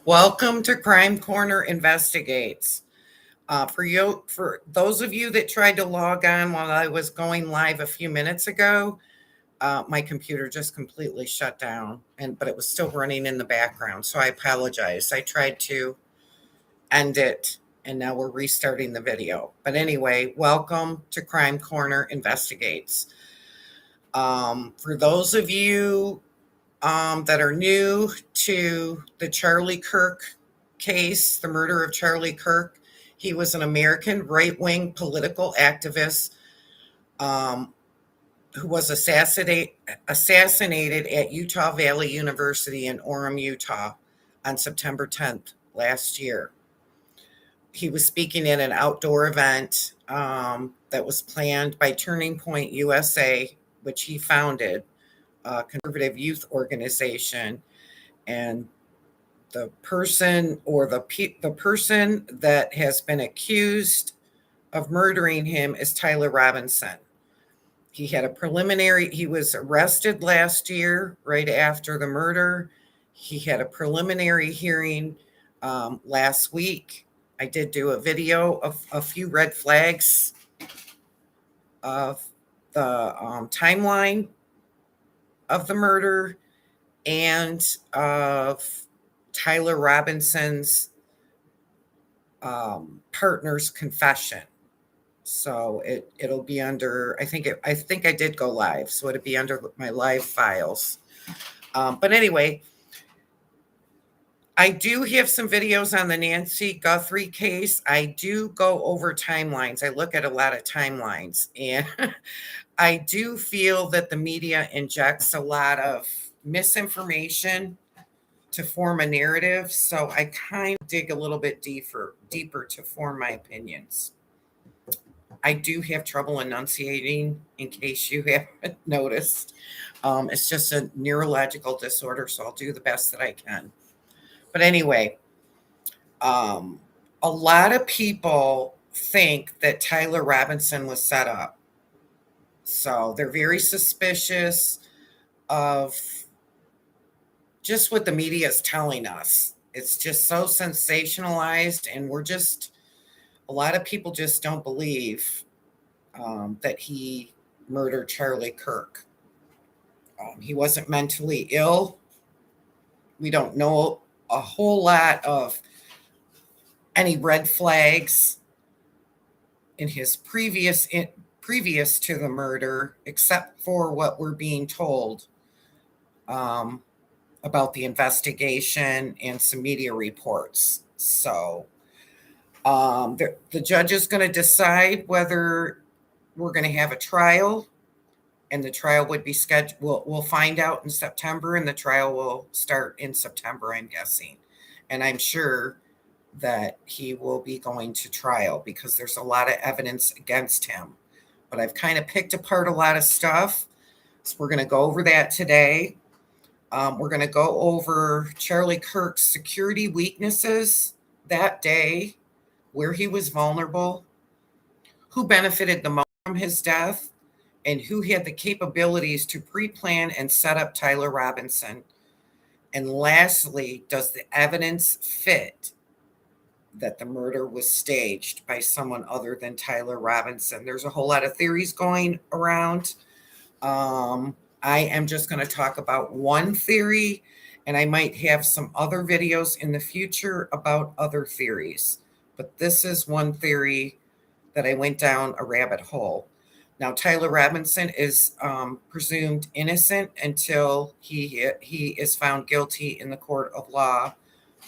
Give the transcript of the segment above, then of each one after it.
Welcome to Crime Corner Investigates. For those of you that tried to log on while I was going live a few minutes ago, my computer just completely shut down, but it was still running in the background. So I apologize. I tried to end it, and now we're restarting the video. But anyway, welcome to Crime Corner Investigates. For those of you that are new to the Charlie Kirk case, the murder of Charlie Kirk. He was an American right-wing political activist who was assassinated at Utah Valley University in Orem, Utah on September 10th last year. He was speaking at an outdoor event that was planned by Turning Point USA, which he founded, a conservative youth organization, and the person the person that has been accused of murdering him is Tyler Robinson. He was arrested last year right after the murder. He had a preliminary hearing last week. I did do a video of a few red flags of the timeline of the murder and of Tyler Robinson's partner's confession. So it'll be under, I think I did go live, so it'll be under my live files. But anyway, I do have some videos on the Nancy Guthrie case. I do go over timelines. I look at a lot of timelines, and I do feel that the media injects a lot of misinformation to form a narrative. So I kind of dig a little bit deeper to form my opinions. I do have trouble enunciating, in case you haven't noticed. It's just a neurological disorder, so I'll do the best that I can. But anyway, a lot of people think that Tyler Robinson was set up. So they're very suspicious of just what the media is telling us. It's just so sensationalized, and a lot of people just don't believe that he murdered Charlie Kirk. He wasn't mentally ill. We don't know a whole lot of any red flags in his previous to the murder, except for what we're being told about the investigation and some media reports. So the judge is going to decide whether we're going to have a trial, and the trial would be scheduled. We'll find out in September, and the trial will start in September, I'm guessing. And I'm sure that he will be going to trial because there's a lot of evidence against him. But I've kind of picked apart a lot of stuff. So we're going to go over that today. We're going to go over Charlie Kirk's security weaknesses that day, where he was vulnerable, who benefited the most from his death, and who had the capabilities to pre-plan and set up Tyler Robinson. And lastly, does the evidence fit that the murder was staged by someone other than Tyler Robinson? There's a whole lot of theories going around. I am just going to talk about one theory, and I might have some other videos in the future about other theories. But this is one theory that I went down a rabbit hole. Now, Tyler Robinson is presumed innocent until he is found guilty in the court of law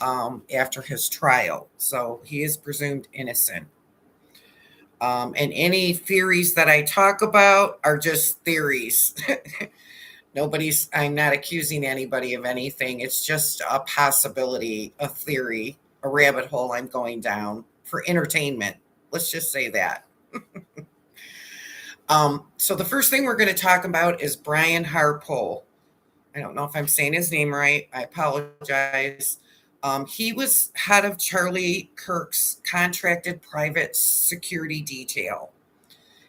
after his trial. So he is presumed innocent. And any theories that I talk about are just theories. I'm not accusing anybody of anything. It's just a possibility, a theory, a rabbit hole I'm going down for entertainment. Let's just say that. So the first thing we're going to talk about is Braun Harpole. I don't know if I'm saying his name right. I apologize. He was head of Charlie Kirk's contracted private security detail.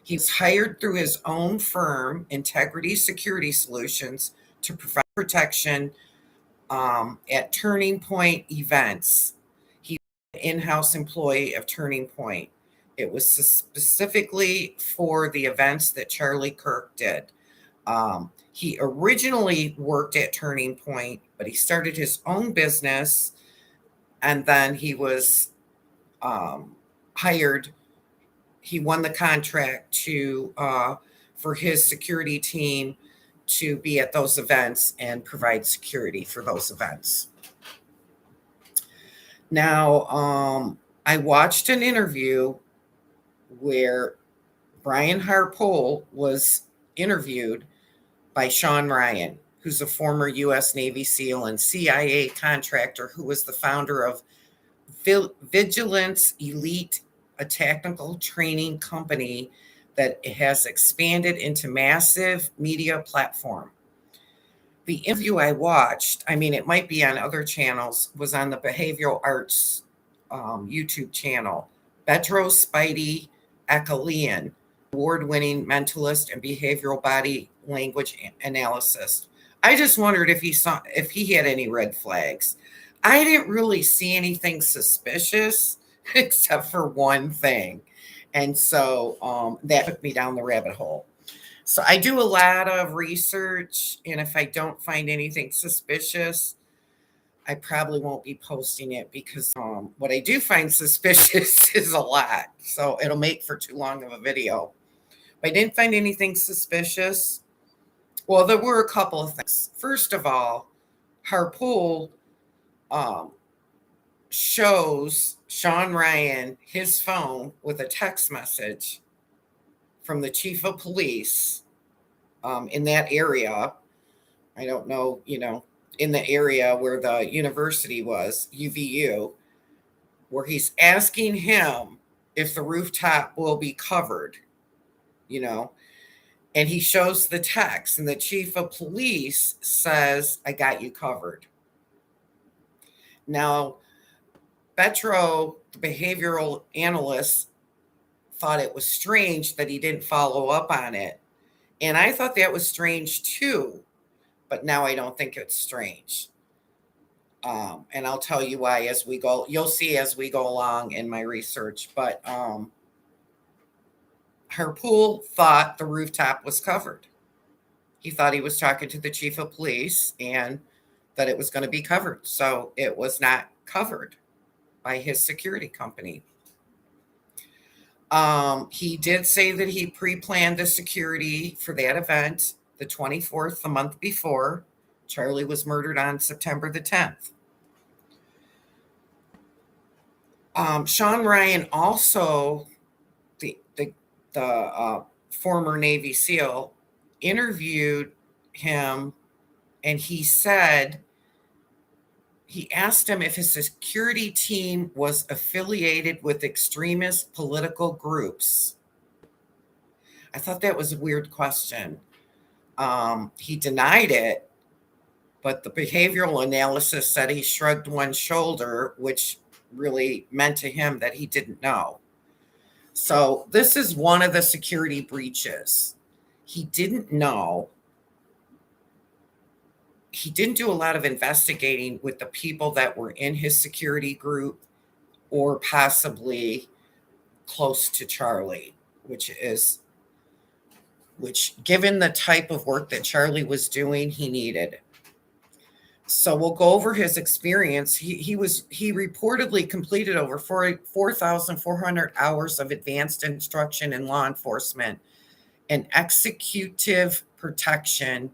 He was hired through his own firm, Integrity Security Solutions, to provide protection at Turning Point events. He was an in-house employee of Turning Point. It was specifically for the events that Charlie Kirk did. He originally worked at Turning Point, but he started his own business, and then he was hired. He won the contract to for his security team to be at those events and provide security for those events. Now, I watched an interview where Brian Harpole was interviewed by Shawn Ryan, who's a former U.S. Navy SEAL and CIA contractor who was the founder of Vigilance Elite, a technical training company that has expanded into massive media platform. The interview I watched, I mean, it might be on other channels, was on the Behavioral Arts YouTube channel. Betro Spidey Akalian, award-winning mentalist and behavioral body language analysis. I just wondered if he had any red flags. I didn't really see anything suspicious except for one thing. And so that took me down the rabbit hole. So I do a lot of research, and if I don't find anything suspicious, I probably won't be posting it because what I do find suspicious is a lot. So it'll make for too long of a video. But I didn't find anything suspicious. Well, there were a couple of things. First of all, Harpole shows Shawn Ryan his phone with a text message from the chief of police in that area. I don't know, in the area where the university was, UVU, where he's asking him if the rooftop will be covered, and he shows the text, and the chief of police says, "I got you covered." Now, Betro, the behavioral analyst, thought it was strange that he didn't follow up on it. And I thought that was strange too, but now I don't think it's strange. And I'll tell you why as we go. You'll see as we go along in my research. But Harpole thought the rooftop was covered. He thought he was talking to the chief of police and that it was going to be covered. So it was not covered by his security company. He did say that he pre-planned the security for that event, the 24th, the month before. Charlie was murdered on September the 10th. Shawn Ryan also, the former Navy SEAL, interviewed him, and he asked him if his security team was affiliated with extremist political groups. I thought that was a weird question. He denied it, but the behavioral analysis said he shrugged one shoulder, which really meant to him that he didn't know. So this is one of the security breaches. He didn't know. He didn't do a lot of investigating with the people that were in his security group or possibly close to Charlie, which given the type of work that Charlie was doing, he needed. So we'll go over his experience. He reportedly completed over 4,400 hours of advanced instruction in law enforcement and executive protection.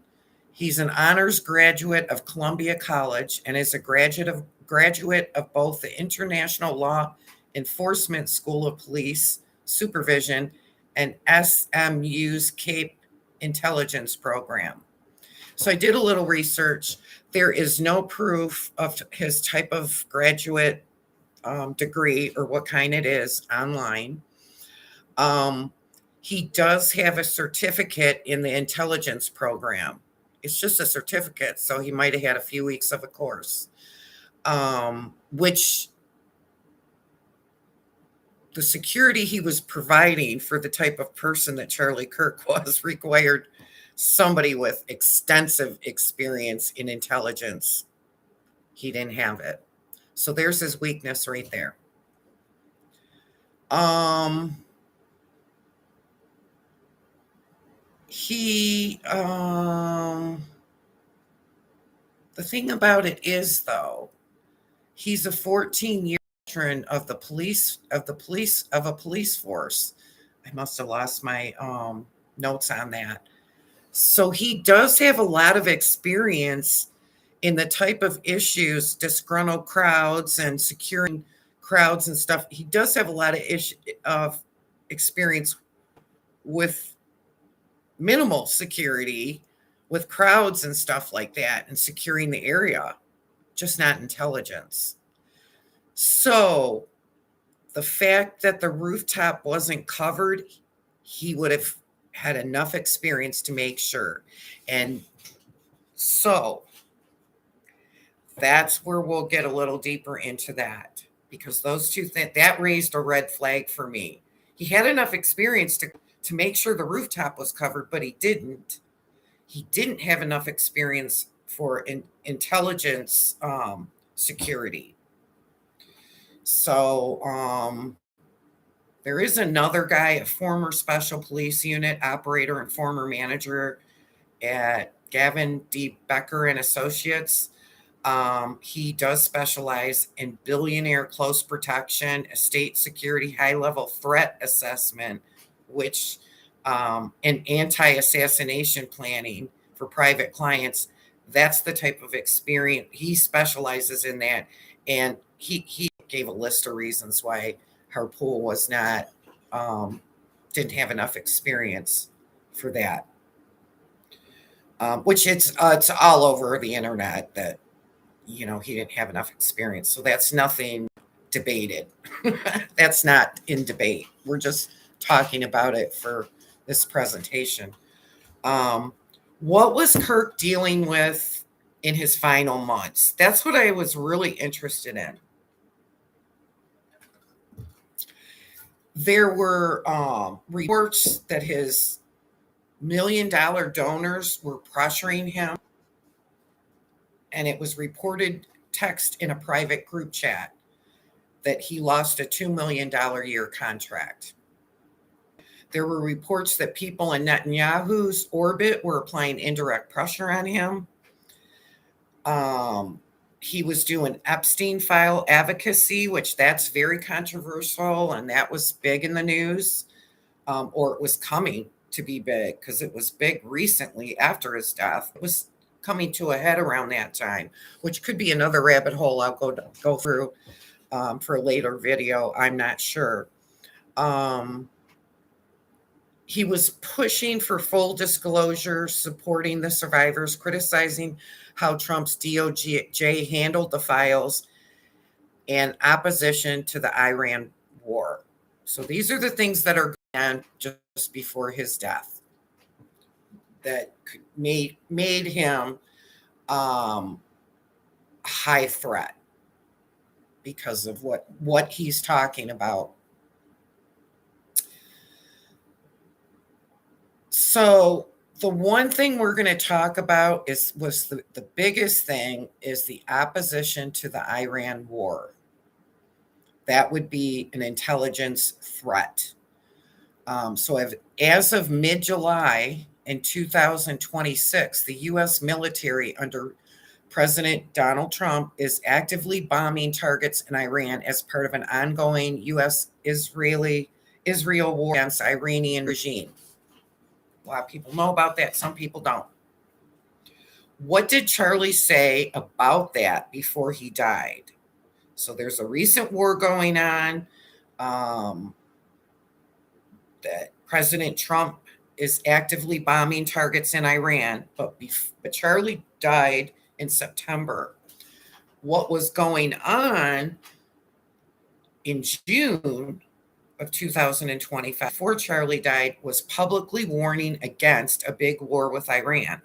He's an honors graduate of Columbia College and is a graduate of both the International Law Enforcement School of Police Supervision and SMU's Cape Intelligence Program. So I did a little research. There is no proof of his type of graduate degree or what kind it is online. He does have a certificate in the intelligence program. It's just a certificate, so he might have had a few weeks of a course, which the security he was providing for the type of person that Charlie Kirk was required somebody with extensive experience in intelligence He didn't have it. So there's his weakness right there. He the thing about it is, though, he's a 14-year veteran of a police force. I must have lost my notes on that. So he does have a lot of experience in the type of issues, disgruntled crowds and securing crowds and stuff. He does have a lot of experience with minimal security, with crowds and stuff like that, and securing the area, just not intelligence. So the fact that the rooftop wasn't covered, he would have had enough experience to make sure. And so that's where we'll get a little deeper into that, because those two things, that raised a red flag for me. He had enough experience to make sure the rooftop was covered, but he didn't. He didn't have enough experience for intelligence security. So there is another guy, a former special police unit operator and former manager at Gavin D. Becker and Associates. He does specialize in billionaire close protection, estate security, high-level threat assessment, which and anti-assassination planning for private clients. That's the type of experience he specializes in that. And he gave a list of reasons why Harpole was not didn't have enough experience for that. Which it's all over the internet that he didn't have enough experience. So that's nothing debated. That's not in debate. We're just talking about it for this presentation. What was Kirk dealing with in his final months? That's what I was really interested in. There were reports that his $1 million donors were pressuring him, and it was reported text in a private group chat that he lost a $2 million a year contract. There were reports that people in Netanyahu's orbit were applying indirect pressure on him. He was doing Epstein file advocacy, which that's very controversial, and that was big in the news, or it was coming to be big because it was big recently after his death. It was coming to a head around that time, which could be another rabbit hole I'll go through for a later video. I'm not sure. He was pushing for full disclosure, supporting the survivors, criticizing how Trump's DOJ handled the files, and opposition to the Iran war. So these are the things that are going on just before his death that made him a high threat because of what he's talking about. So the one thing we're going to talk about was the biggest thing is the opposition to the Iran war. That would be an intelligence threat. So as of mid-July in 2026, the U.S. military under President Donald Trump is actively bombing targets in Iran as part of an ongoing U.S.-Israel war against the Iranian regime. A lot of people know about that. Some people don't. What did Charlie say about that before he died? So there's a recent war going on that President Trump is actively bombing targets in Iran, but Charlie died in September. What was going on in June of 2025, before Charlie died, was publicly warning against a big war with Iran,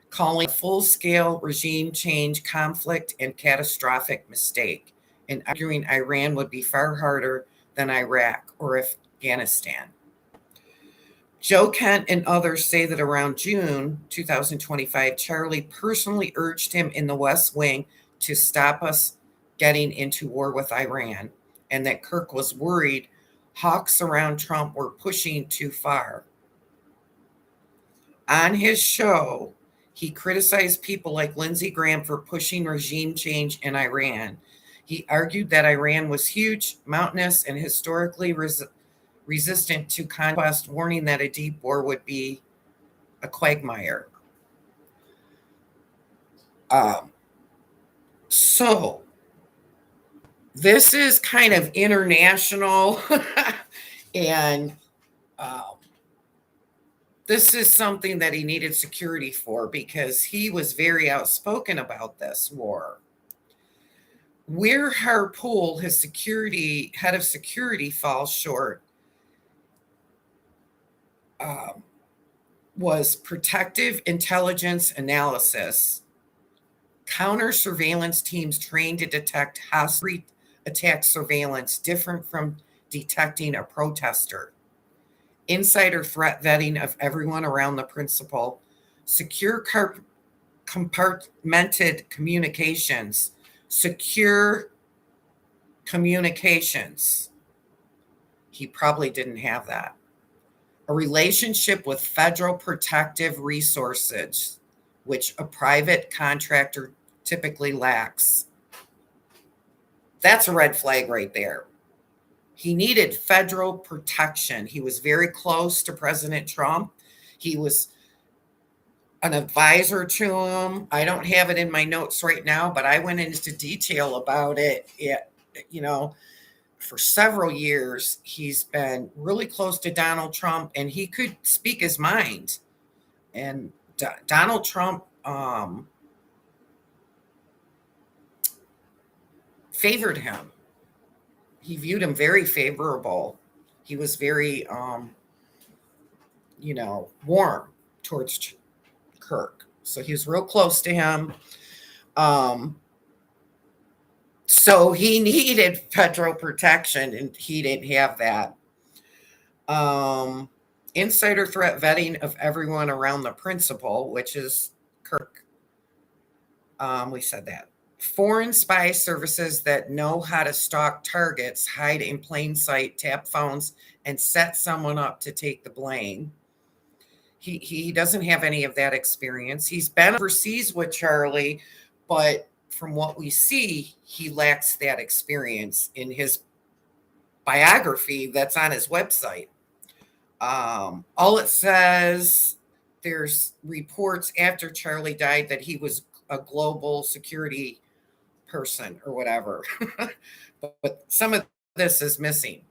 calling a full-scale regime change conflict and catastrophic mistake, and arguing Iran would be far harder than Iraq or Afghanistan. Joe Kent and others say that around June 2025, Charlie personally urged him in the West Wing to stop us getting into war with Iran, and that Kirk was worried hawks around Trump were pushing too far. On his show, he criticized people like Lindsey Graham for pushing regime change in Iran. He argued that Iran was huge, mountainous, and historically resistant to conquest, warning that a deep war would be a quagmire. So this is kind of international, and this is something that he needed security for because he was very outspoken about this war. Where Harpole, his head of security, falls short was protective intelligence analysis. Counter surveillance teams trained to detect hostile attack surveillance different from detecting a protester. Insider threat vetting of everyone around the principal. Secure compartmented communications. Secure communications. He probably didn't have that. A relationship with federal protective resources, which a private contractor typically lacks. That's a red flag right there. He needed federal protection. He was very close to President Trump. He was an advisor to him. I don't have it in my notes right now, but I went into detail about it. For several years, he's been really close to Donald Trump, and he could speak his mind. And Donald Trump favored him. He viewed him very favorable. He was very, warm towards Kirk. So he was real close to him. So he needed federal protection, and he didn't have that. Insider threat vetting of everyone around the principal, which is Kirk. We said that. Foreign spy services that know how to stalk targets, hide in plain sight, tap phones, and set someone up to take the blame. He doesn't have any of that experience. He's been overseas with Charlie, but from what we see, he lacks that experience in his biography that's on his website. All it says, there's reports after Charlie died that he was a global security person or whatever. But some of this is missing.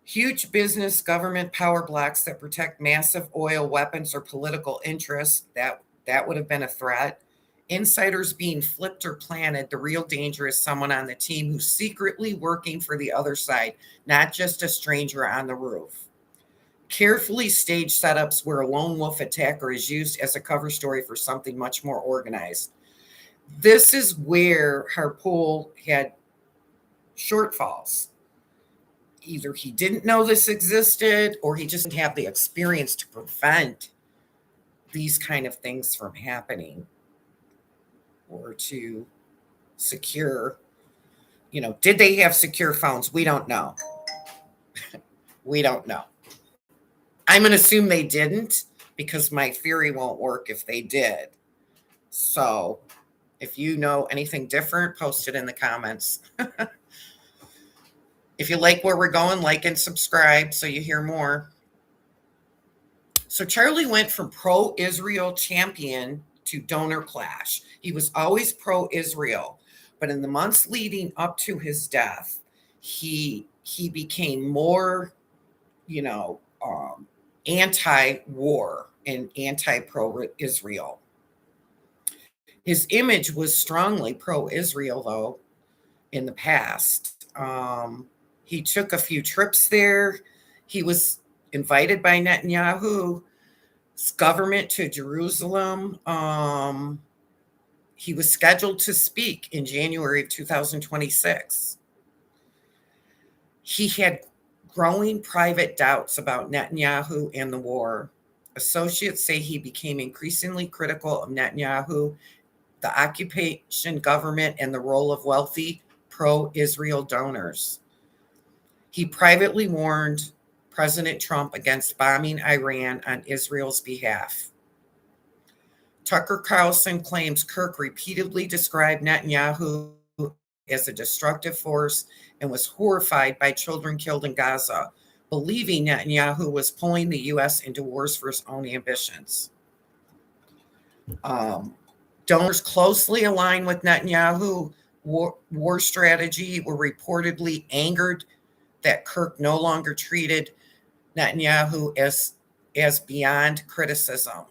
Huge business government power blocks that protect massive oil, weapons, or political interests. That would have been a threat. Insiders being flipped or planted. The real danger is someone on the team who's secretly working for the other side, not just a stranger on the roof. Carefully staged setups where a lone wolf attacker is used as a cover story for something much more organized. This is where Harpole had shortfalls. Either he didn't know this existed, or he just didn't have the experience to prevent these kind of things from happening, or to secure, did they have secure phones? We don't know. We don't know. I'm going to assume they didn't, because my theory won't work if they did. So if you know anything different, post it in the comments. If you like where we're going, like and subscribe so you hear more. So Charlie went from pro-Israel champion to donor clash. He was always pro-Israel, but in the months leading up to his death, he became more, anti-war and anti-pro-Israel. His image was strongly pro-Israel, though, in the past. He took a few trips there. He was invited by Netanyahu's government to Jerusalem. He was scheduled to speak in January of 2026. He had growing private doubts about Netanyahu and the war. Associates say he became increasingly critical of Netanyahu, the occupation government, and the role of wealthy pro-Israel donors. He privately warned President Trump against bombing Iran on Israel's behalf. Tucker Carlson claims Kirk repeatedly described Netanyahu as a destructive force and was horrified by children killed in Gaza, believing Netanyahu was pulling the U.S. into wars for his own ambitions. Donors closely aligned with Netanyahu war strategy were reportedly angered that Kirk no longer treated Netanyahu as beyond criticism.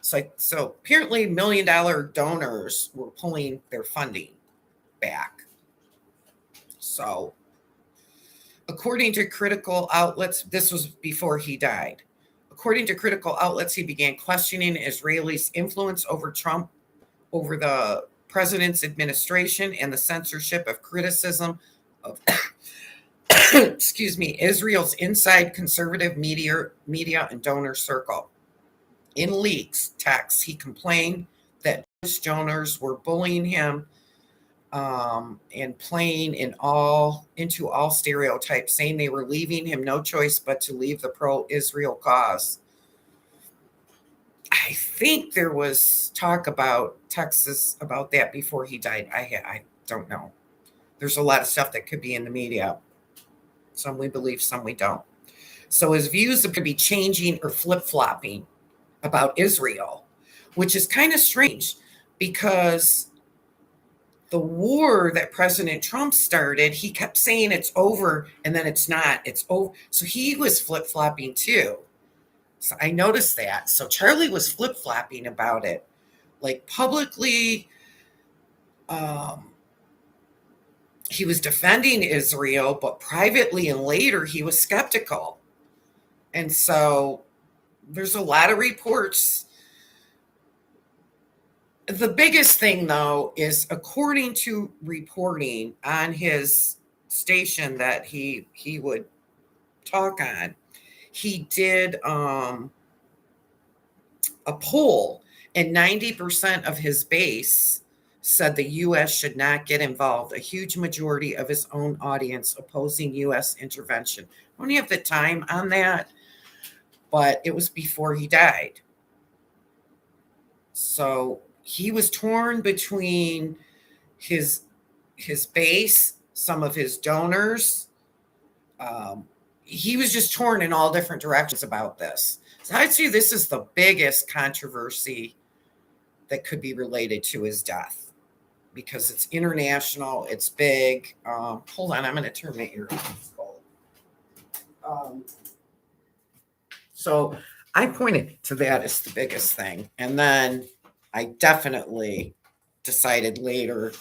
So apparently $1 million donors were pulling their funding back. So according to critical outlets, this was before he died. According to critical outlets, he began questioning Israelis' influence over Trump, over the president's administration, and the censorship of criticism of Israel's inside conservative media and donor circle. In leaks, texts, he complained that Jewish donors were bullying him and playing into all stereotypes, saying they were leaving him no choice but to leave the pro-Israel cause. I think there was talk about Texas about that before he died. I don't know. There's a lot of stuff that could be in the media. Some we believe, some we don't. So his views could be changing or flip-flopping about Israel, which is kind of strange because the war that President Trump started, he kept saying it's over and then it's not. It's over. So he was flip-flopping too. So I noticed that. So Charlie was flip-flopping about it, like publicly. He was defending Israel, but privately and later he was skeptical. And so there's a lot of reports. The biggest thing, though, is according to reporting on his station that he would talk on, he did a poll, and 90% of his base said the U.S. should not get involved. A huge majority of his own audience opposing U.S. intervention. I don't have the time on that, but it was before he died. So he was torn between his base, some of his donors. He was just torn in all different directions about this. So I'd say this is the biggest controversy that could be related to his death because it's international, it's big. Hold on, I'm going to turn my earphones on. So I pointed to that as the biggest thing. And then I definitely decided later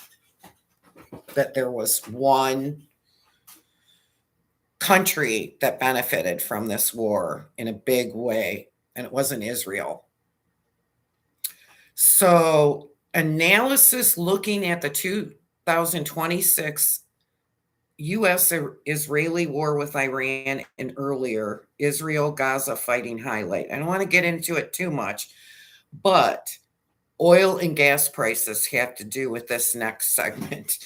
that there was one country that benefited from this war in a big way, and it wasn't Israel. So analysis looking at the 2026 U.S.-Israeli war with Iran and earlier Israel-Gaza fighting highlight. I don't want to get into it too much, but oil and gas prices have to do with this next segment.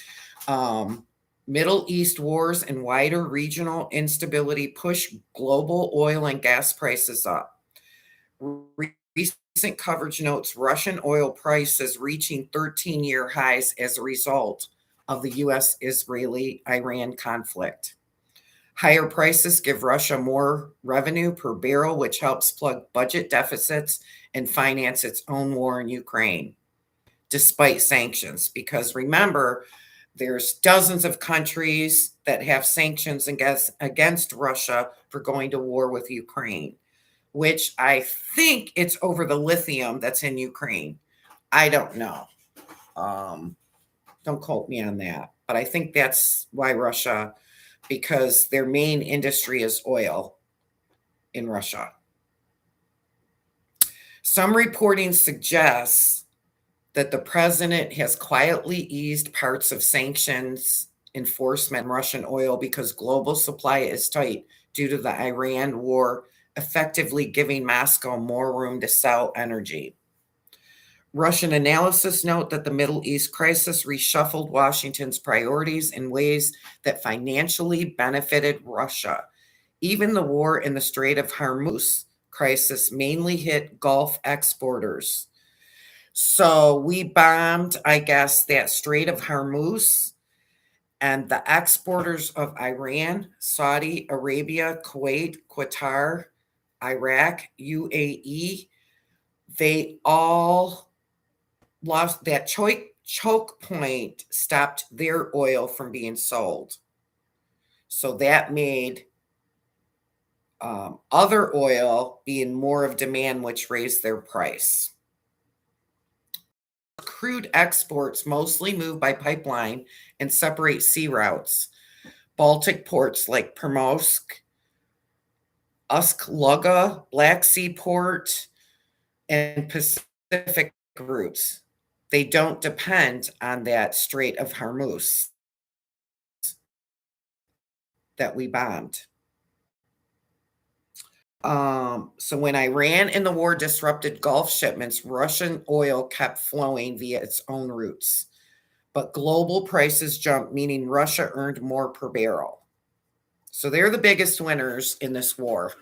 Middle East wars and wider regional instability push global oil and gas prices up. Recent coverage notes Russian oil prices reaching 13-year highs as a result of the U.S.-Israeli-Iran conflict. Higher prices give Russia more revenue per barrel, which helps plug budget deficits and finance its own war in Ukraine, despite sanctions. Because remember, there's dozens of countries that have sanctions against Russia for going to war with Ukraine, which I think it's over the lithium that's in Ukraine. I don't know. Don't quote me on that. But I think that's why Russia, because their main industry is oil in Russia. Some reporting suggests that the president has quietly eased parts of sanctions enforcement on Russian oil because global supply is tight due to the Iran war, effectively giving Moscow more room to sell energy. Russian analysis note that the Middle East crisis reshuffled Washington's priorities in ways that financially benefited Russia. Even the war in the Strait of Hormuz crisis mainly hit Gulf exporters. So we bombed, I guess, that Strait of Hormuz, and the exporters of Iran, Saudi Arabia, Kuwait, Qatar, Iraq, UAE, they all lost that choke point, stopped their oil from being sold. So that made other oil be in more of demand, which raised their price. Crude exports mostly move by pipeline and separate sea routes. Baltic ports like Primorsk, Usk-Luga, Black Sea port, and Pacific routes. They don't depend on that Strait of Hormuz that we bombed. So when Iran in the war disrupted Gulf shipments, Russian oil kept flowing via its own routes. But global prices jumped, meaning Russia earned more per barrel. So they're the biggest winners in this war.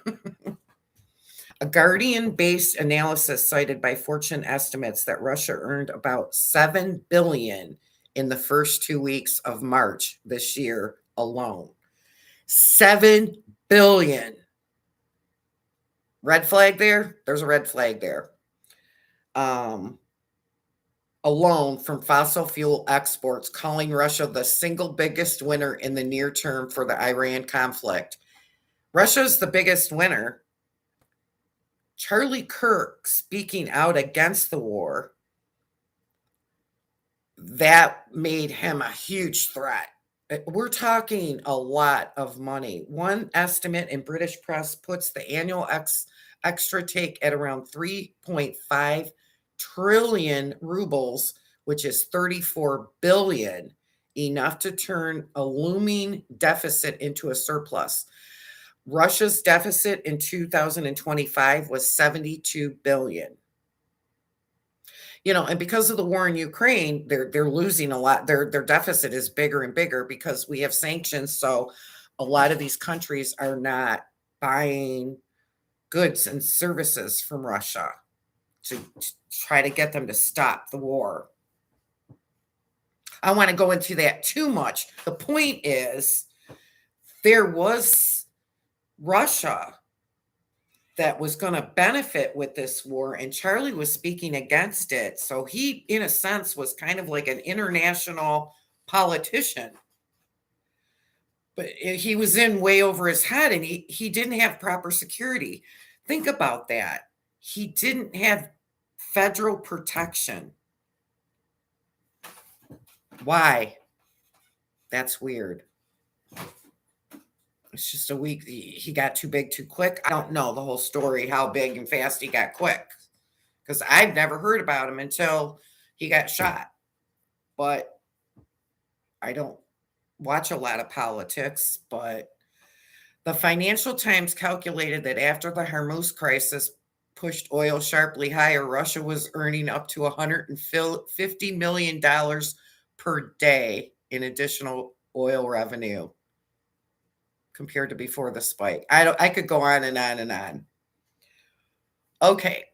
A Guardian-based analysis cited by Fortune estimates that Russia earned about $7 billion in the first 2 weeks of March this year alone. $7 billion. Red flag there? There's a red flag there. Alone from fossil fuel exports, calling Russia the single biggest winner in the near term for the Iran conflict. Russia's the biggest winner. Charlie Kirk speaking out against the war, that made him a huge threat. We're talking a lot of money. One estimate in British press puts the annual extra take at around 3.5 trillion rubles, which is 34 billion, enough to turn a looming deficit into a surplus. Russia's deficit in 2025 was 72 billion. And because of the war in Ukraine, they're losing a lot. Their deficit is bigger and bigger because we have sanctions. So a lot of these countries are not buying goods and services from Russia to try to get them to stop the war. I don't want to go into that too much. The point is, there was Russia that was going to benefit with this war, and Charlie was speaking against it. So he, in a sense, was kind of like an international politician. But he was in way over his head, and he didn't have proper security. Think about that. He didn't have federal protection. Why? That's weird. It's just a week. He got too big too quick. I don't know the whole story, how big and fast he got quick, because I've never heard about him until he got shot. But I don't watch a lot of politics. But the Financial Times calculated that after the Hormuz crisis pushed oil sharply higher, Russia was earning up to $150 million per day in additional oil revenue compared to before the spike. I could go on and on and on. Okay.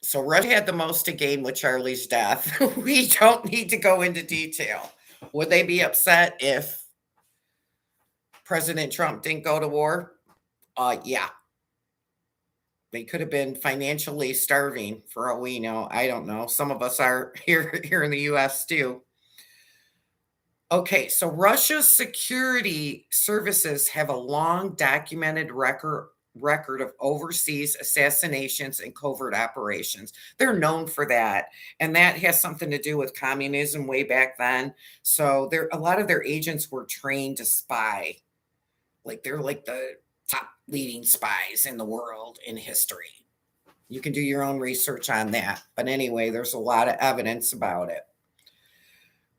So Russia had the most to gain with Charlie's death. We don't need to go into detail. Would they be upset if President Trump didn't go to war? Yeah. They could have been financially starving for all we know. I don't know. Some of us are here in the US too. Okay, so Russia's security services have a long documented record of overseas assassinations and covert operations. They're known for that, and that has something to do with communism way back then. So a lot of their agents were trained to spy. Like they're like the top leading spies in the world in history. You can do your own research on that. But anyway, there's a lot of evidence about it.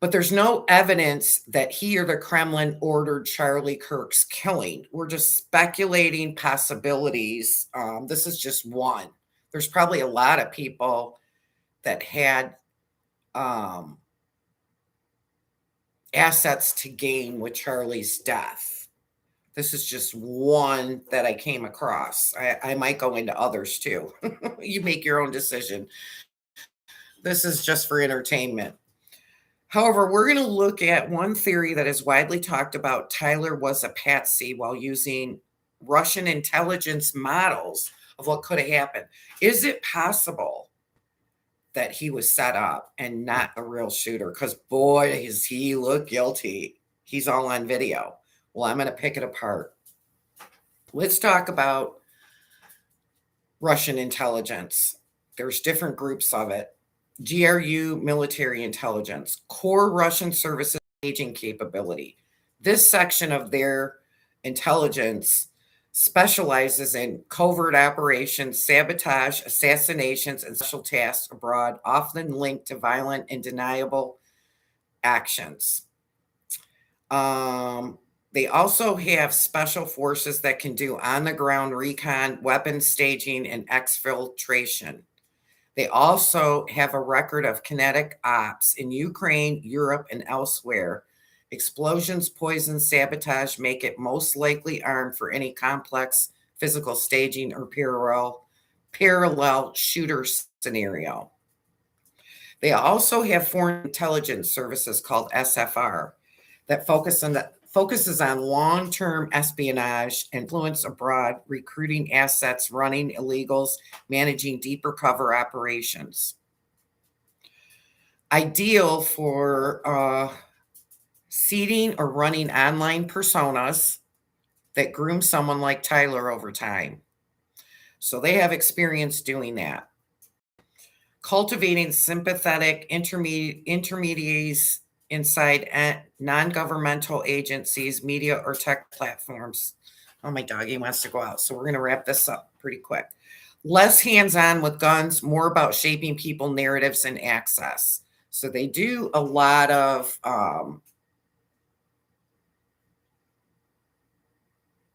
But there's no evidence that he or the Kremlin ordered Charlie Kirk's killing. We're just speculating possibilities. This is just one. There's probably a lot of people that had assets to gain with Charlie's death. This is just one that I came across. I might go into others too. You make your own decision. This is just for entertainment. However, we're going to look at one theory that is widely talked about. Tyler was a patsy while using Russian intelligence models of what could have happened. Is it possible that he was set up and not a real shooter? Because boy, does he look guilty. He's all on video. Well, I'm going to pick it apart. Let's talk about Russian intelligence. There's different groups of it. GRU military intelligence, core Russian services staging capability. This section of their intelligence specializes in covert operations, sabotage, assassinations, and special tasks abroad, often linked to violent and deniable actions. They also have special forces that can do on-the-ground recon, weapons staging, and exfiltration. They also have a record of kinetic ops in Ukraine, Europe, and elsewhere. Explosions, poison, sabotage make it most likely armed for any complex physical staging or parallel shooter scenario. They also have foreign intelligence services called SFR that focuses on long-term espionage, influence abroad, recruiting assets, running illegals, managing deeper cover operations. Ideal for seeding or running online personas that groom someone like Tyler over time. So they have experience doing that. Cultivating sympathetic intermediaries inside non-governmental agencies, media, or tech platforms. Oh, my doggy wants to go out. So we're going to wrap this up pretty quick. Less hands-on with guns, more about shaping people, narratives, and access. So they do a lot of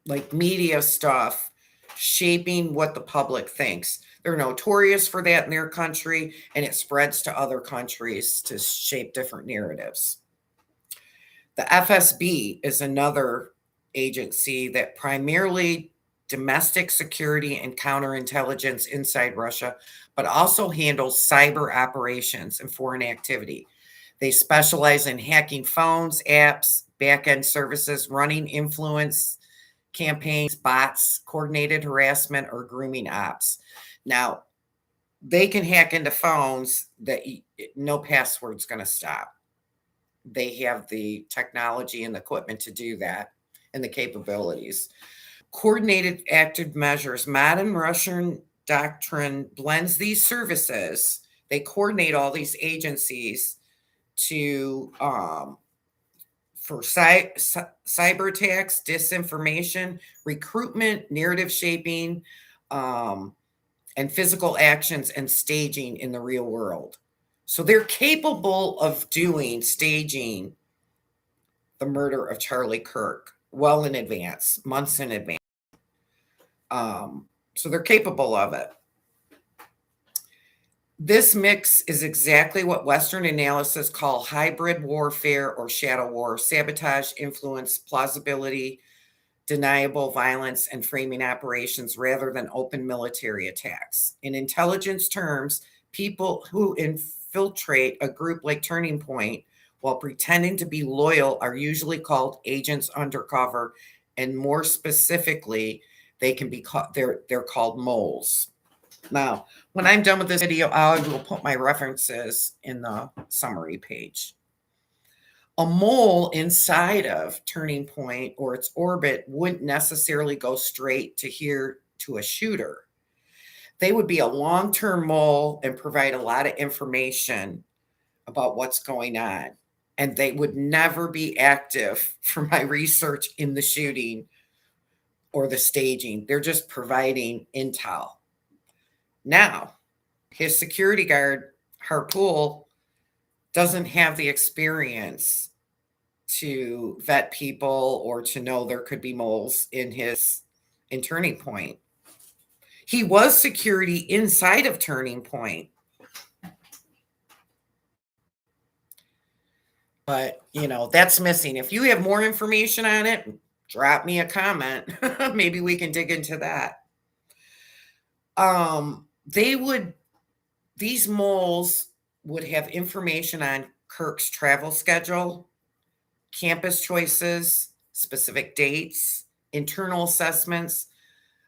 like media stuff, shaping what the public thinks. They're notorious for that in their country, and it spreads to other countries to shape different narratives. The FSB is another agency that primarily domestic security and counterintelligence inside Russia, but also handles cyber operations and foreign activity. They specialize in hacking phones, apps, back-end services, running influence campaigns, bots, coordinated harassment, or grooming ops. Now, they can hack into phones that no password's going to stop. They have the technology and the equipment to do that and the capabilities. Coordinated active measures. Modern Russian doctrine blends these services. They coordinate all these agencies to for cyber attacks, disinformation, recruitment, narrative shaping, and physical actions and staging in the real world. So they're capable of doing staging the murder of Charlie Kirk well in advance, months in advance. So they're capable of it. This mix is exactly what Western analysis call hybrid warfare or shadow war: sabotage, influence, plausibility, deniable violence, and framing operations rather than open military attacks. In intelligence terms, people who infiltrate a group like Turning Point while pretending to be loyal are usually called agents undercover, and more specifically, they can be called they're called moles. Now, when I'm done with this video, I will put my references in the summary page. A mole inside of Turning Point or its orbit wouldn't necessarily go straight to here to a shooter. They would be a long-term mole and provide a lot of information about what's going on. And they would never be active for my research in the shooting or the staging. They're just providing intel. Now, his security guard, Harpole, doesn't have the experience to vet people or to know there could be moles in Turning Point. He was security inside of Turning Point. But, that's missing. If you have more information on it, drop me a comment. Maybe we can dig into that. These moles would have information on Kirk's travel schedule, campus choices, specific dates, internal assessments,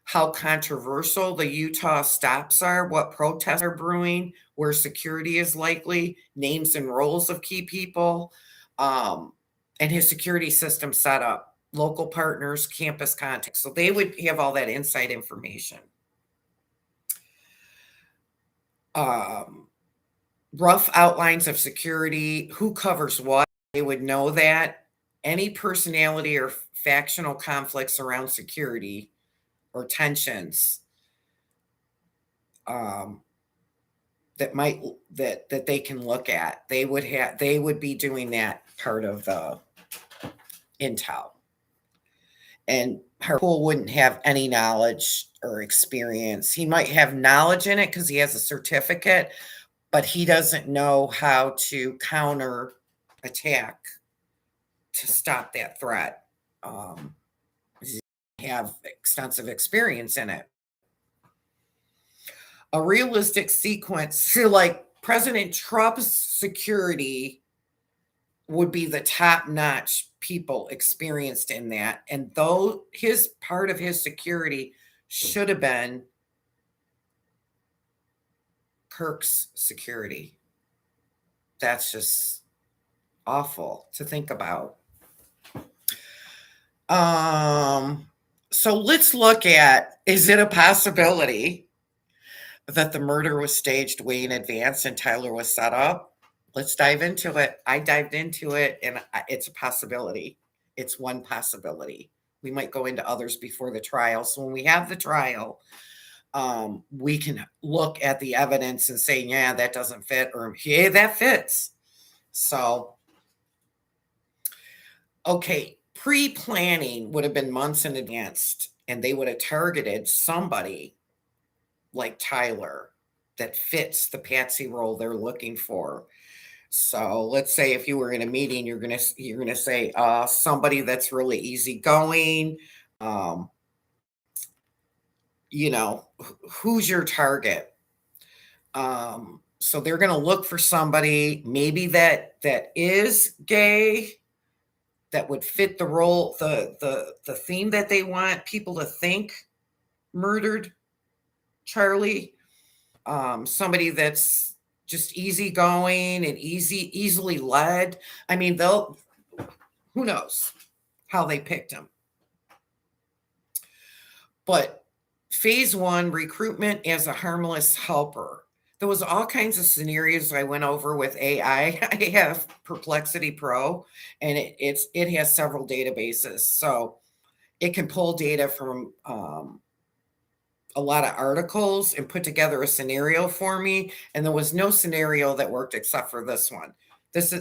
how controversial the Utah stops are, what protests are brewing, where security is likely, names and roles of key people, and his security system set up, local partners, campus contacts. So they would have all that inside information. Rough outlines of security, who covers what, they would know that. Any personality or factional conflicts around security or tensions that they can look at. They would be doing that part of the intel. And Harpole wouldn't have any knowledge or experience. He might have knowledge in it because he has a certificate, but he doesn't know how to counter attack to stop that threat. Have extensive experience in it. A realistic sequence, so like President Trump's security would be the top-notch people experienced in that. And though his part of his security should have been Kirk's security. That's just awful to think about. So let's look at, is it a possibility that the murder was staged way in advance and Tyler was set up? Let's dive into it. I dived into it, and it's a possibility. It's one possibility. We might go into others before the trial. So when we have the trial, we can look at the evidence and say, yeah, that doesn't fit, or yeah, that fits. So, okay, pre-planning would have been months in advance, and they would have targeted somebody like Tyler that fits the patsy role they're looking for. So let's say if you were in a meeting, you're gonna say somebody that's really easygoing. Who's your target? So they're gonna look for somebody maybe that is gay, that would fit the role, the theme that they want people to think murdered Charlie. Somebody that's just easygoing and easily led. I mean, who knows how they picked him. But phase 1, recruitment as a harmless helper. There was all kinds of scenarios I went over with AI. I have Perplexity Pro, and it has several databases. So it can pull data from a lot of articles and put together a scenario for me. And there was no scenario that worked except for this one.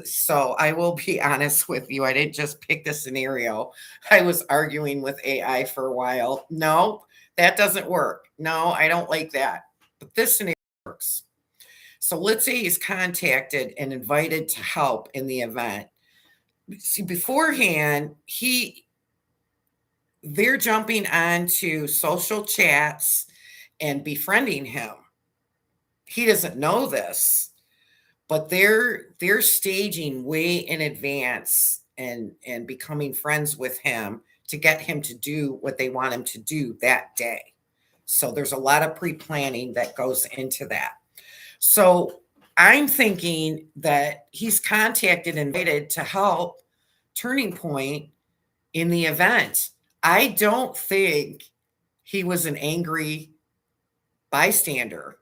So I will be honest with you. I didn't just pick the scenario. I was arguing with AI for a while. No, that doesn't work. No, I don't like that. But this scenario works. So let's say he's contacted and invited to help in the event. See, beforehand, they're jumping onto social chats and befriending him. He doesn't know this, but they're staging way in advance and becoming friends with him to get him to do what they want him to do that day. So there's a lot of pre-planning that goes into that. So I'm thinking that he's contacted and invited to help Turning Point in the event. I don't think he was an angry bystander.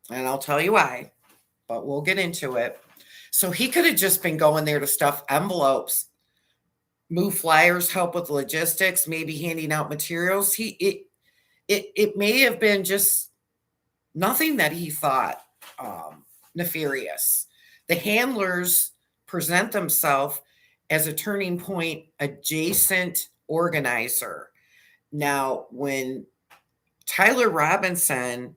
And I'll tell you why, but we'll get into it. So he could have just been going there to stuff envelopes, move flyers, help with logistics, maybe handing out materials. It may have been just nothing that he thought nefarious. The handlers present themselves as a Turning Point adjacent organizer. Now, when Tyler Robinson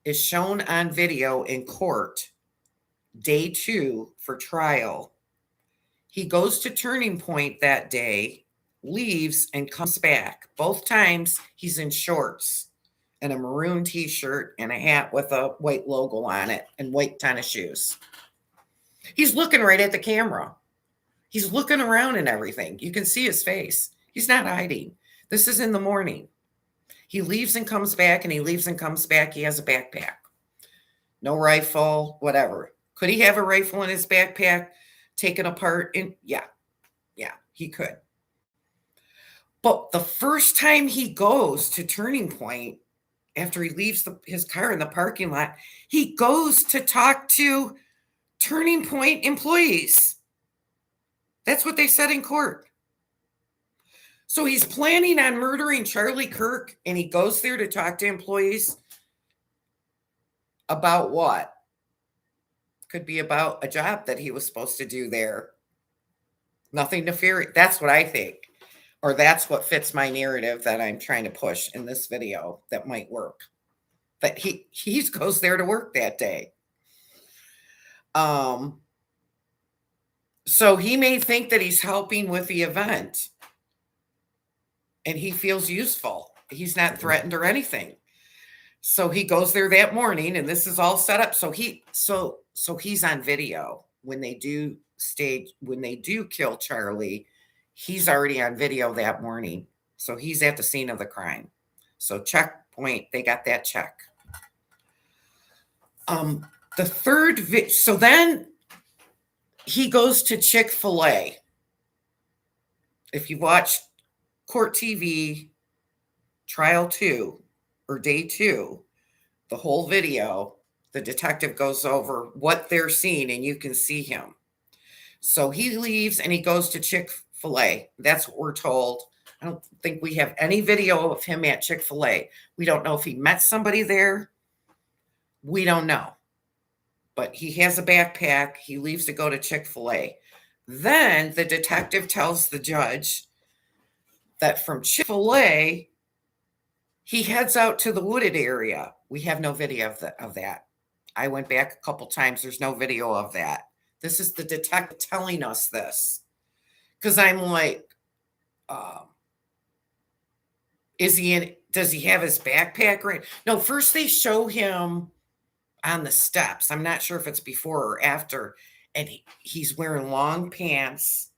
is shown on video in court, day 2 for trial. He goes to Turning Point that day, leaves, and comes back. Both times he's in shorts and a maroon t-shirt and a hat with a white logo on it and white tennis shoes. He's looking right at the camera. He's looking around and everything. You can see his face. He's not hiding. This is in the morning. He leaves and comes back, and he leaves and comes back. He has a backpack. No rifle, whatever. Could he have a rifle in his backpack taken apart? Yeah, he could. But the first time he goes to Turning Point, after he leaves his car in the parking lot, he goes to talk to Turning Point employees. That's what they said in court. So he's planning on murdering Charlie Kirk, and he goes there to talk to employees about what? Could be about a job that he was supposed to do there. Nothing nefarious. That's what I think. Or that's what fits my narrative that I'm trying to push in this video that might work. But he goes there to work that day. So he may think that he's helping with the event, and he feels useful. He's not threatened or anything. So he goes there that morning, and this is all set up. So he's on video when they do kill Charlie. He's already on video that morning. So he's at the scene of the crime. So checkpoint, they got that check. The third, so then he goes to Chick-fil-A. If you watch Court TV, trial 2 or day 2, the whole video, the detective goes over what they're seeing, and you can see him. So he leaves and he goes to Chick-fil-A. That's what we're told. I don't think we have any video of him at Chick-fil-A. We don't know if he met somebody there. We don't know. But he has a backpack. He leaves to go to Chick-fil-A. Then the detective tells the judge that from Chick-fil-A, he heads out to the wooded area. We have no video of that. I went back a couple times. There's no video of that. This is the detective telling us this. Because I'm like, does he have his backpack right? No, first they show him on the steps. I'm not sure if it's before or after. And he's wearing long pants.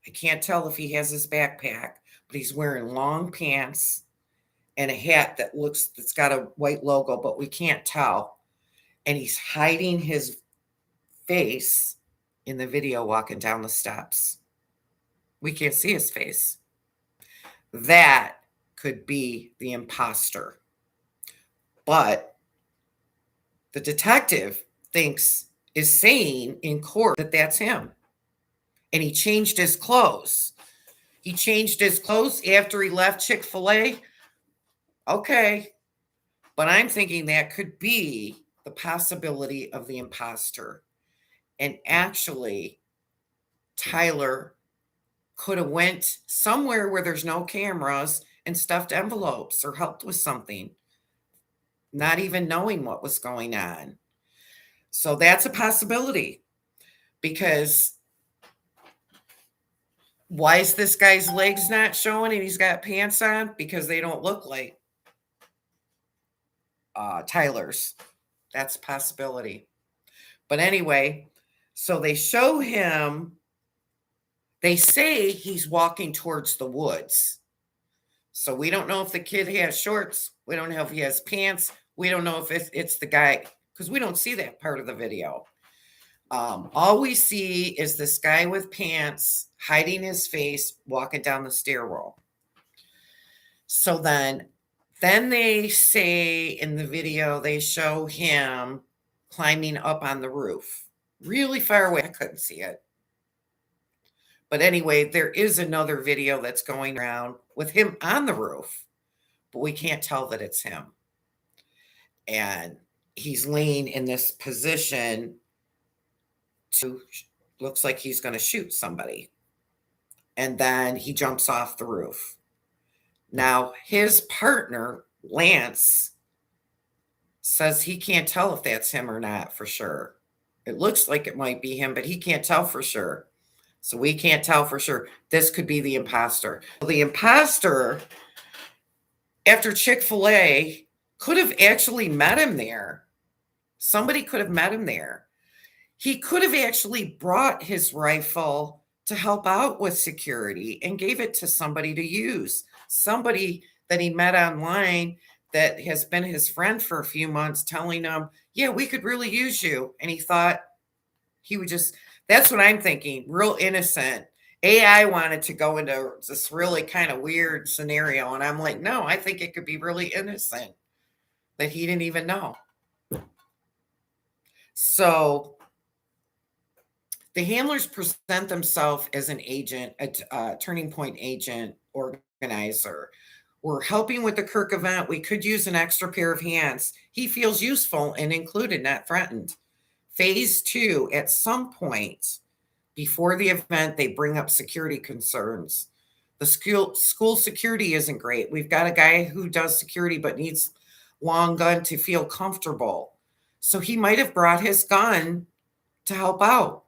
I can't tell if he has his backpack, but he's wearing long pants and a hat that's got a white logo, but we can't tell. And he's hiding his face in the video walking down the steps. We can't see his face. That could be the imposter. But the detective is saying in court that that's him. And he changed his clothes. He changed his clothes after he left Chick-fil-A. Okay. But I'm thinking that could be the possibility of the imposter. And actually, Tyler could have went somewhere where there's no cameras and stuffed envelopes or helped with something, not even knowing what was going on. So that's a possibility, because why is this guy's legs not showing and he's got pants on? Because they don't look like Tyler's. That's a possibility. But anyway, so they show him, they say he's walking towards the woods. So we don't know if the kid has shorts. We don't know if he has pants. We don't know if it's the guy, because we don't see that part of the video. All we see is this guy with pants hiding his face, walking down the stairwell. So then they say in the video, they show him climbing up on the roof, really far away. I couldn't see it. But anyway, there is another video that's going around with him on the roof, but we can't tell that it's him. And he's laying in this position looks like he's going to shoot somebody. And then he jumps off the roof. Now, his partner, Lance, says he can't tell if that's him or not for sure. It looks like it might be him, but he can't tell for sure. So we can't tell for sure. This could be the imposter. The imposter, after Chick-fil-A, could have actually met him there. Somebody could have met him there. He could have actually brought his rifle to help out with security and gave it to somebody to use. Somebody that he met online that has been his friend for a few months telling him, yeah, we could really use you. And he thought he would just, that's what I'm thinking, real innocent. AI wanted to go into this really kind of weird scenario. And I'm like, no, I think it could be really innocent that he didn't even know. So the handlers present themselves as an agent, a Turning Point agent, organizer. We're helping with the Kirk event. We could use an extra pair of hands. He feels useful and included, not threatened. Phase 2, at some point before the event, they bring up security concerns. The school security isn't great. We've got a guy who does security but needs long gun to feel comfortable. So he might have brought his gun to help out.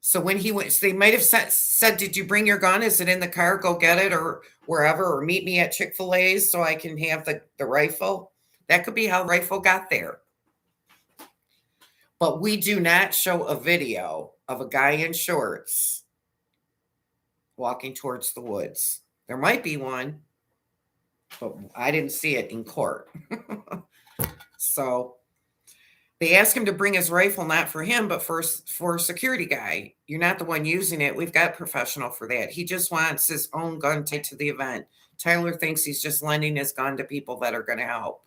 So when he went, so they might have said, did you bring your gun? Is it in the car? Go get it, or wherever, or meet me at Chick-fil-A's so I can have the rifle. That could be how the rifle got there. But we do not show a video of a guy in shorts walking towards the woods. There might be one, but I didn't see it in court. So they ask him to bring his rifle, not for him, but for a security guy. You're not the one using it. We've got a professional for that. He just wants his own gun tied to the event. Tyler thinks he's just lending his gun to people that are going to help.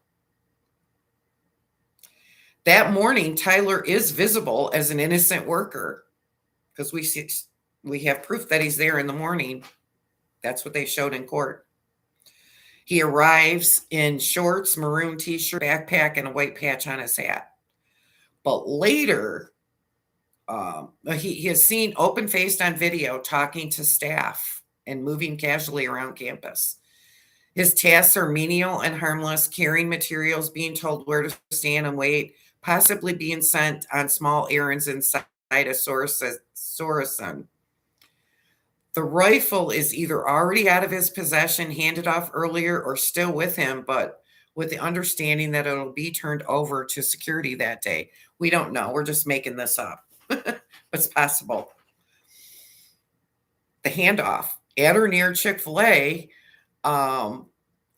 That morning, Tyler is visible as an innocent worker because we have proof that he's there in the morning. That's what they showed in court. He arrives in shorts, maroon t-shirt, backpack, and a white patch on his hat. But later, he is seen open-faced on video talking to staff and moving casually around campus. His tasks are menial and harmless, carrying materials, being told where to stand and wait, possibly being sent on small errands inside a Sorrison. The rifle is either already out of his possession, handed off earlier, or still with him, but with the understanding that it'll be turned over to security that day. We don't know. We're just making this up. But it's possible. The handoff. At or near Chick-fil-A, a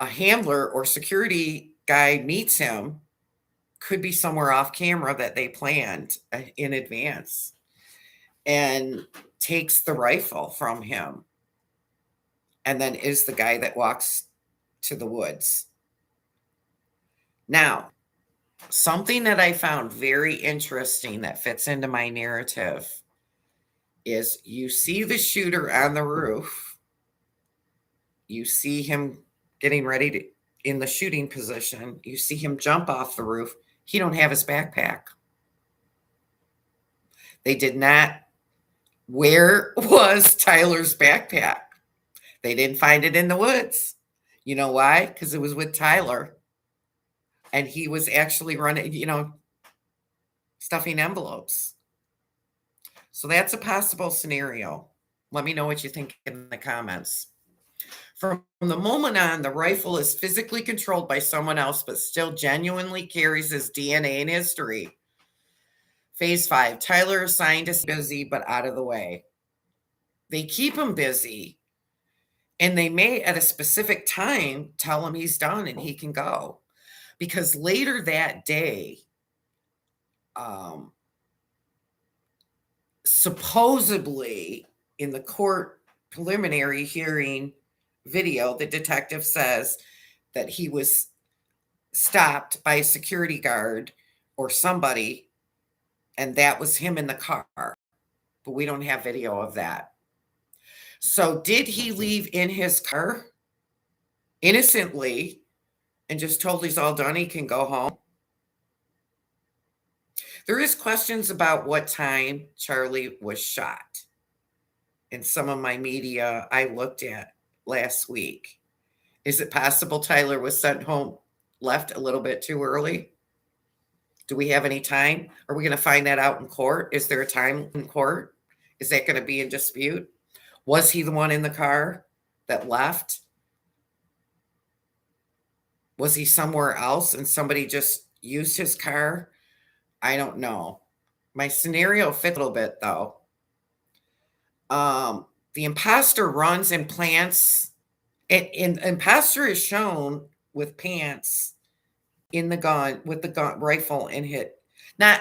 handler or security guy meets him. Could be somewhere off camera that they planned in advance and takes the rifle from him. And then is the guy that walks to the woods. Now, something that I found very interesting that fits into my narrative is you see the shooter on the roof. You see him getting ready to in the shooting position. You see him jump off the roof. He don't have his backpack. They did not. Where was Tyler's backpack? They didn't find it in the woods. You know why? Because it was with Tyler. And he was actually running, stuffing envelopes. So that's a possible scenario. Let me know what you think in the comments. From the moment on, the rifle is physically controlled by someone else, but still genuinely carries his DNA and history. Phase 5, Tyler assigned to busy, but out of the way. They keep him busy, and they may, at a specific time, tell him he's done and he can go. Because later that day, supposedly in the court preliminary hearing video, the detective says that he was stopped by a security guard or somebody, and that was him in the car. But we don't have video of that. So did he leave in his car innocently and just told he's all done, he can go home? There is questions about what time Charlie was shot. In some of my media I looked at last week. Is it possible Tyler was sent home, left a little bit too early? Do we have any time? Are we going to find that out in court? Is there a time in court? Is that going to be in dispute? Was he the one in the car that left? Was he somewhere else and somebody just used his car? I don't know. My scenario fit a little bit though. The imposter runs and plants, and imposter is shown with pants in the gun with the gun rifle and hit. Not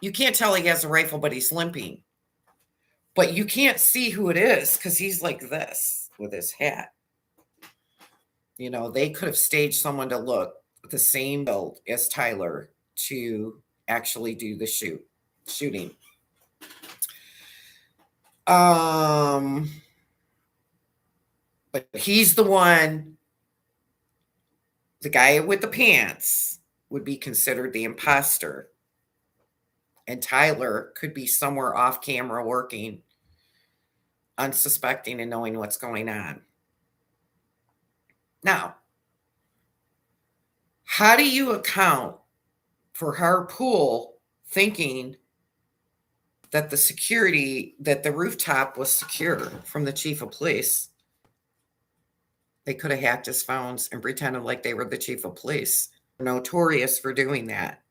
you can't tell he has a rifle, but he's limping. But you can't see who it is because he's like this with his hat. You know, they could have staged someone to look the same build as Tyler to actually do the shooting. But he's the one, the guy with the pants would be considered the imposter. And Tyler could be somewhere off camera working, unsuspecting and knowing what's going on. Now, how do you account for Harpole thinking that the rooftop was secure from the chief of police? They could have hacked his phones and pretended like they were the chief of police. They're notorious for doing that.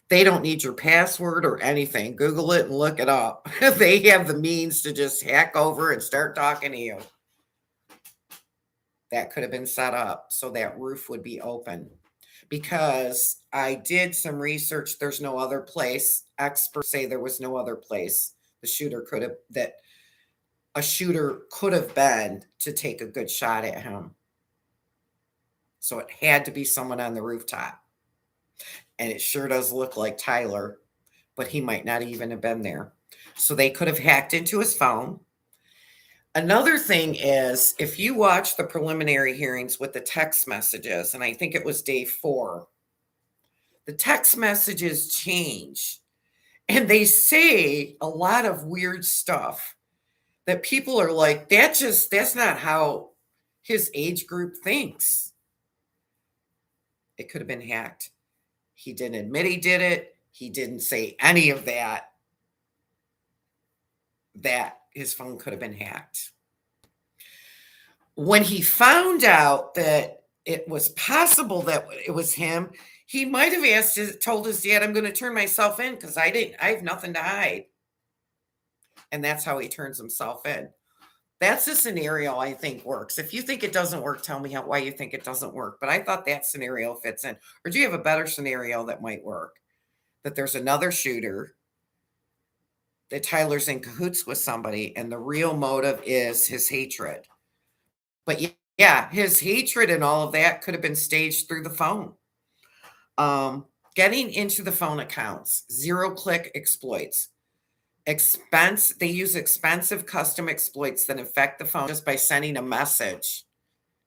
They don't need your password or anything. Google it and look it up. They have the means to just hack over and start talking to you. That could have been set up so that roof would be open. Because I did some research, there's no other place. Experts say there was no other place a shooter could have been to take a good shot at him. So it had to be someone on the rooftop. And it sure does look like Tyler, but he might not even have been there. So they could have hacked into his phone. Another thing is, if you watch the preliminary hearings with the text messages, and I think it was day 4, the text messages change. And they say a lot of weird stuff that people are like, that's not how his age group thinks. It could have been hacked. He didn't admit he did it. He didn't say any of that his phone could have been hacked. When he found out that it was possible that it was him, he might have told his dad, I'm going to turn myself in because I have nothing to hide. And that's how he turns himself in. That's a scenario I think works. If you think it doesn't work, tell me why you think it doesn't work. But I thought that scenario fits in. Or do you have a better scenario that might work? That there's another shooter, that Tyler's in cahoots with somebody, and the real motive is his hatred. But yeah, his hatred and all of that could have been staged through the phone. Getting into the phone accounts, zero-click exploits. They use expensive custom exploits that infect the phone just by sending a message.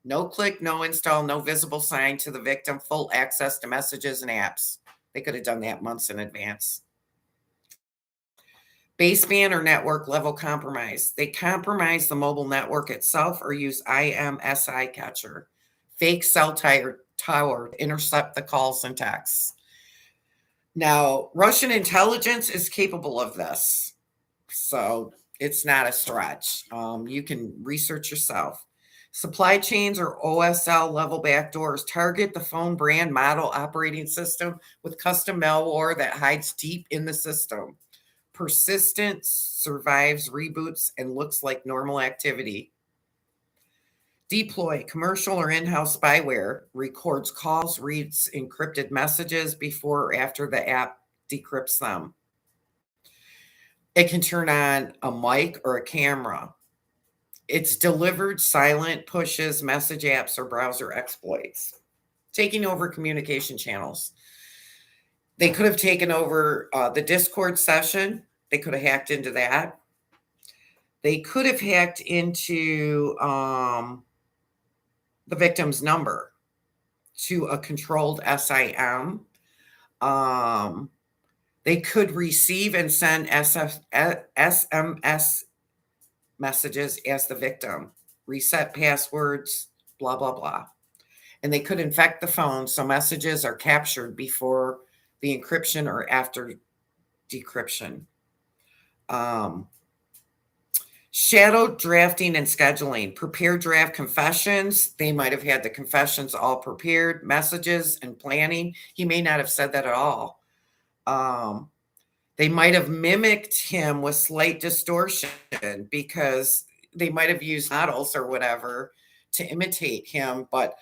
No click, no install, no visible sign to the victim, full access to messages and apps. They could have done that months in advance. Baseband or network level compromise. They compromise the mobile network itself or use IMSI catcher, fake cell tower to intercept the calls and texts. Now, Russian intelligence is capable of this, so it's not a stretch. You can research yourself. Supply chains or OSL level backdoors target the phone brand, model, operating system with custom malware that hides deep in the system. Persistence survives reboots and looks like normal activity. Deploy commercial or in-house spyware, records calls, reads encrypted messages before or after the app decrypts them. It can turn on a mic or a camera. It's delivered silent, pushes, message apps, or browser exploits. Taking over communication channels. They could have taken over the Discord session. They could have hacked into that. They could have hacked into the victim's number to a controlled SIM. They could receive and send SMS messages as the victim, reset passwords, blah, blah, blah. And they could infect the phone so messages are captured before the encryption or after decryption. Shadow drafting and scheduling. Prepare draft confessions. They might have had the confessions all prepared, messages and planning. He may not have said that at all. They might have mimicked him with slight distortion because they might have used models or whatever to imitate him. But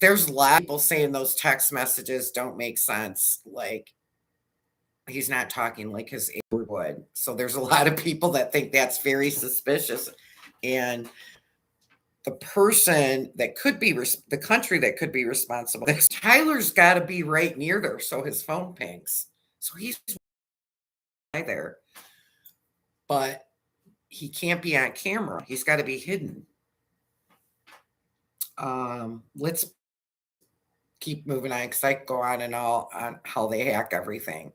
there's a lot of people saying those text messages don't make sense. Like, he's not talking like his neighbor would. So there's a lot of people that think that's very suspicious. And the person that could be, the country that could be responsible, Tyler's got to be right near there so his phone pings. So he's there. But he can't be on camera. He's got to be hidden. Let's keep moving on because I go on and all on how they hack everything.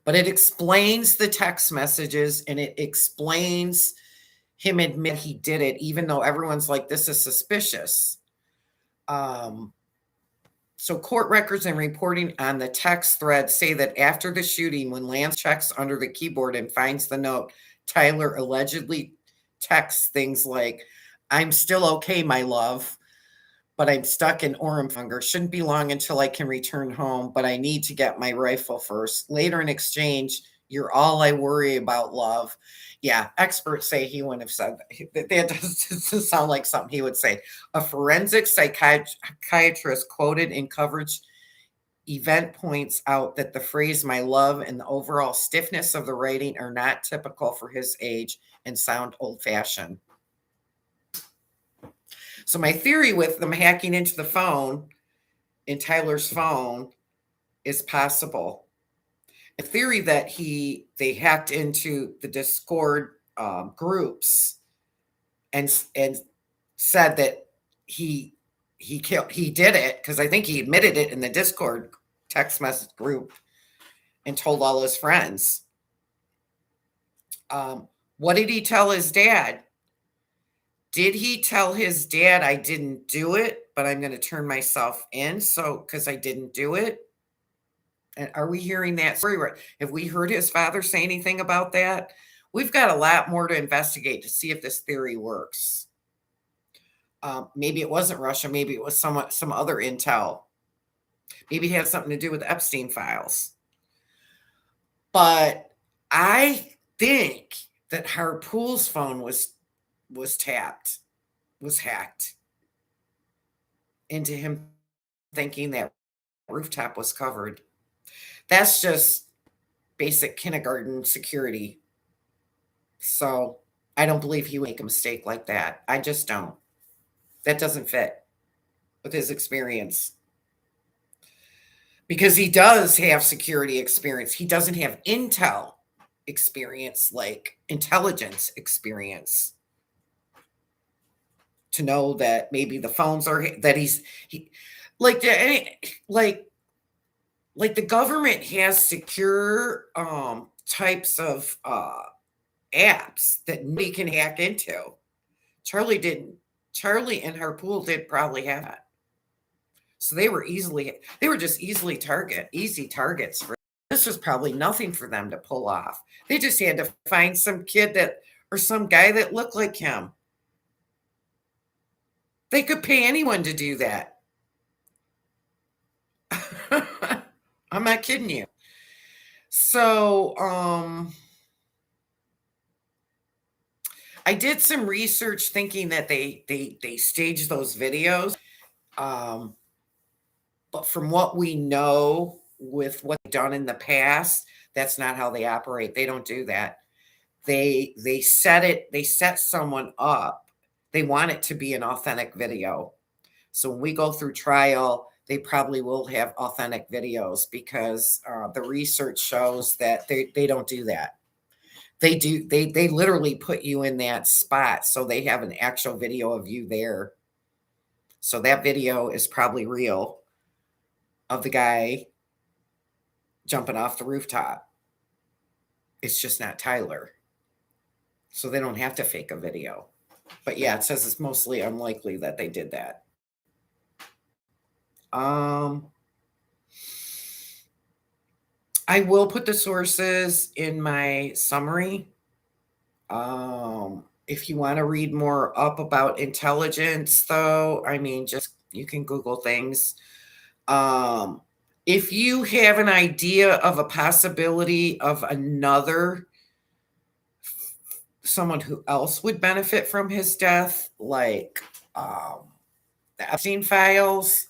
But it explains the text messages and it explains him admit he did it, even though everyone's like, this is suspicious. So court records and reporting on the text thread say that after the shooting, when Lance checks under the keyboard and finds the note, Tyler allegedly texts things like, I'm still okay, my love, but I'm stuck in Orem. Shouldn't be long until I can return home, but I need to get my rifle first. Later in exchange, you're all I worry about, love. Yeah, experts say he wouldn't have said that. That doesn't sound like something he would say. A forensic psychiatrist quoted in coverage event points out that the phrase my love and the overall stiffness of the writing are not typical for his age and sound old-fashioned. So my theory with them hacking into the phone, in Tyler's phone, is possible. A theory that they hacked into the Discord groups and said that he did it, because I think he admitted it in the Discord text message group and told all his friends. What did he tell his dad? Did he tell his dad, I didn't do it, but I'm going to turn myself in because I didn't do it? And are we hearing that story right? Have we heard his father say anything about that? We've got a lot more to investigate to see if this theory works. Maybe it wasn't Russia. Maybe it was some other intel. Maybe it had something to do with Epstein files. But I think that Harpole's phone was hacked into him thinking that rooftop was covered. That's just basic kindergarten security. So I don't believe he would make a mistake like that. I just don't. That doesn't fit with his experience. Because he does have security experience. He doesn't have intel experience, like intelligence experience, to know that maybe the phones are, that like the government has secure types of apps that nobody can hack into. Charlie and Harpole did probably have that. So they were just easy targets for. This was probably nothing for them to pull off. They just had to find some kid or some guy that looked like him. They could pay anyone to do that. I'm not kidding you. So, I did some research thinking that they staged those videos. But from what we know with what they've done in the past, that's not how they operate. They don't do that. They set someone up. They want it to be an authentic video. So when we go through trial, they probably will have authentic videos because the research shows that they don't do that. They literally put you in that spot. So they have an actual video of you there. So that video is probably real, of the guy jumping off the rooftop. It's just not Tyler. So they don't have to fake a video. But yeah, it says it's mostly unlikely that they did that. I will put the sources in my summary. If you want to read more up about intelligence, though, I mean, just you can Google things. If you have an idea of a possibility of another someone who else would benefit from his death, like the Epstein files,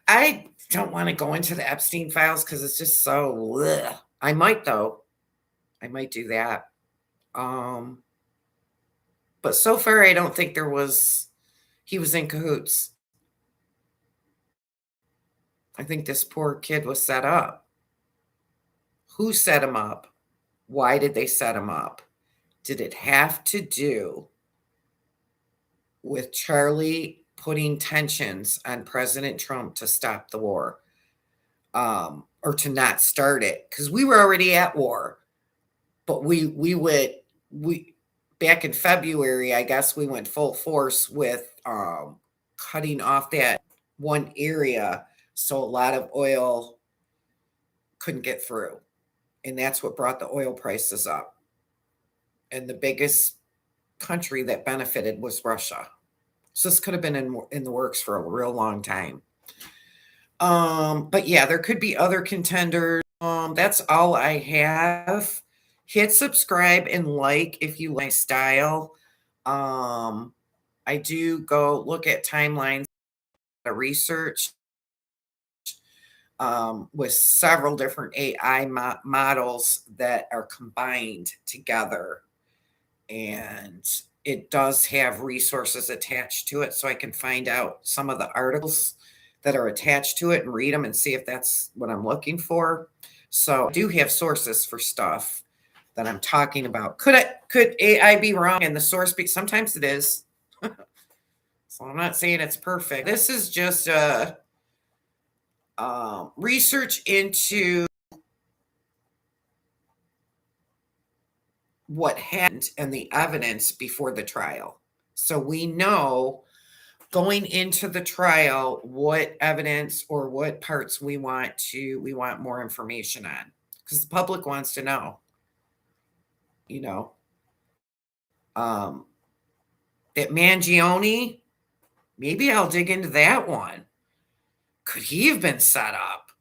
I don't want to go into the Epstein files because it's just so. Ugh. I might though. I might do that. But so far, I don't think he was in cahoots. I think this poor kid was set up. Who set him up? Why did they set him up? Did it have to do with Charlie putting tensions on President Trump to stop the war, or to not start it? Because we were already at war, but we back in February, I guess we went full force with cutting off that one area, so a lot of oil couldn't get through, and that's what brought the oil prices up. And the biggest country that benefited was Russia. So this could have been in the works for a real long time. But yeah, there could be other contenders. That's all I have. Hit subscribe and like if you like my style. I do go look at timelines, research with several different AI models that are combined together. And it does have resources attached to it, so I can find out some of the articles that are attached to it and read them and see if that's what I'm looking for. So I do have sources for stuff that I'm talking about. Could AI be wrong and the source be? Sometimes it is. So I'm not saying it's perfect. This is just research into what happened and the evidence before the trial. So we know going into the trial what evidence or what parts we want more information on, because the public wants to know, you know. That Mangione, maybe I'll dig into that one. Could he have been set up?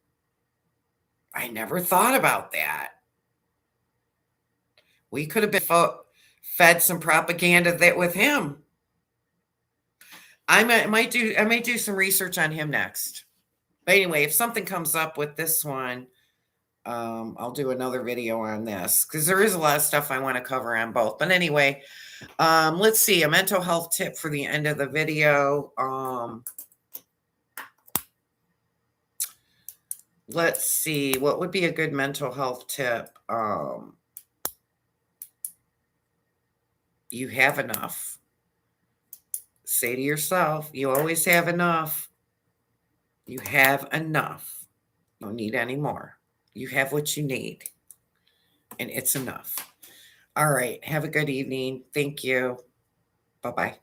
I never thought about that. We could have been fed some propaganda that with him. I might do some research on him next. But anyway, if something comes up with this one, I'll do another video on this because there is a lot of stuff I want to cover on both. But anyway, let's see, a mental health tip for the end of the video. Let's see, what would be a good mental health tip? You have enough. Say to yourself, you always have enough. You have enough. You don't need any more. You have what you need, and it's enough. All right. Have a good evening. Thank you. Bye-bye.